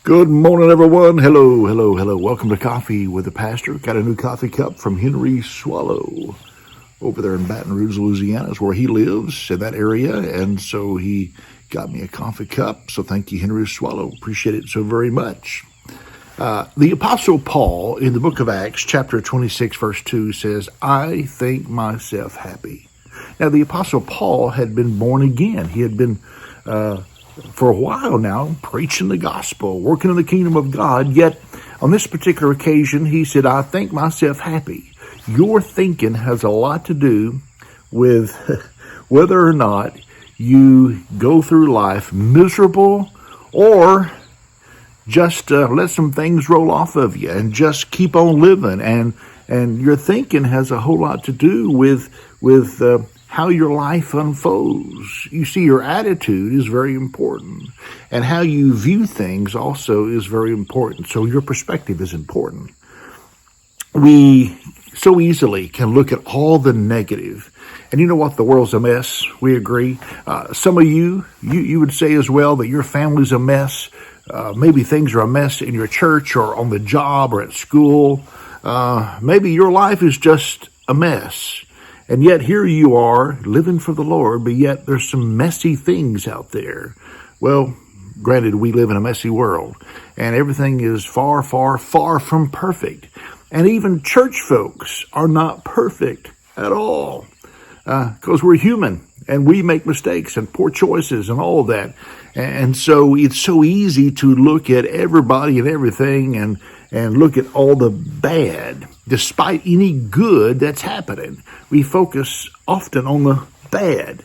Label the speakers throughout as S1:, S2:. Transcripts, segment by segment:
S1: Good morning, everyone. Hello, hello, hello. Welcome to Coffee with the Pastor. Got a new coffee cup from Henry Swallow over there in Baton Rouge, Louisiana, is where he lives, in that area. And so he got me a coffee cup. So thank you, Henry Swallow. Appreciate it so very much. The Apostle Paul in the book of Acts, chapter 26, verse 2 says, I think myself happy. Now, the Apostle Paul had been born again. He had been for a while now, preaching the gospel, working in the kingdom of God. Yet, on this particular occasion, he said, I think myself happy. Your thinking has a lot to do with whether or not you go through life miserable or just let some things roll off of you and just keep on living. And your thinking has a whole lot to do with how your life unfolds. You see, your attitude is very important, and how you view things also is very important. So your perspective is important. We so easily can look at all the negative, and you know what? The world's a mess. We agree. Some of you would say as well that your family's a mess. Maybe things are a mess in your church or on the job or at school. Maybe your life is just a mess. And yet here you are living for the Lord, but yet there's some messy things out there. Well, granted, we live in a messy world, and everything is far, far, far from perfect. And even church folks are not perfect at all, because we're human and we make mistakes and poor choices and all of that. And so it's so easy to look at everybody and everything and look at all the bad, despite any good that's happening. We focus often on the bad.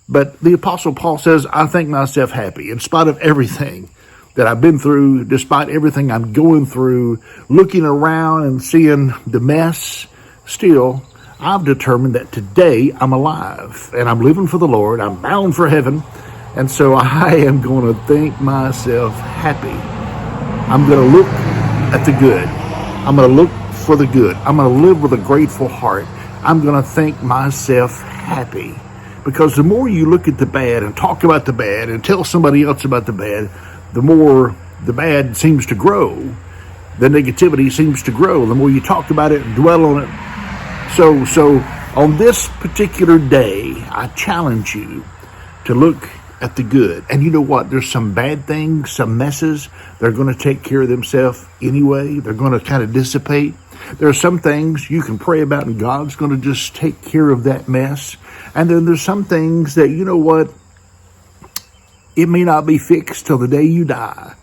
S1: But the Apostle Paul says, I think myself happy in spite of everything that I've been through, despite everything I'm going through, looking around and seeing the mess. Still, I've determined that today I'm alive and I'm living for the Lord. I'm bound for heaven. And so I am going to think myself happy. I'm going to look at the good. I'm going to look for the good. I'm going to live with a grateful heart. I'm going to think myself happy. Because the more you look at the bad and talk about the bad and tell somebody else about the bad, the more the bad seems to grow. The negativity seems to grow. The more you talk about it and dwell on it. So on this particular day, I challenge you to look at the good. And you know what? There's some bad things, some messes. They're going to take care of themselves anyway. They're going to kind of dissipate. There are some things you can pray about and God's going to just take care of that mess. And then there's some things that, you know what? It may not be fixed till the day you die.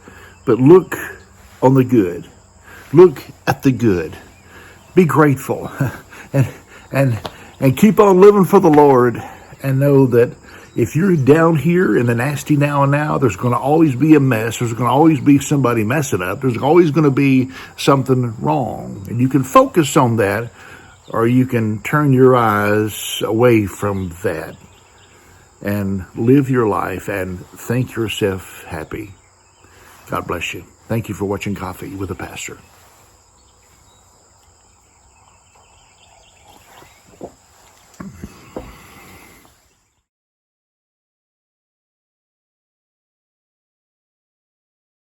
S1: But look on the good. Look at the good. Be grateful. and keep on living for the Lord. And know that if you're down here in the nasty now and now, there's going to always be a mess. There's going to always be somebody messing up. There's always going to be something wrong. And you can focus on that, or you can turn your eyes away from that and live your life and think yourself happy. God bless you. Thank you for watching Coffee with the Pastor.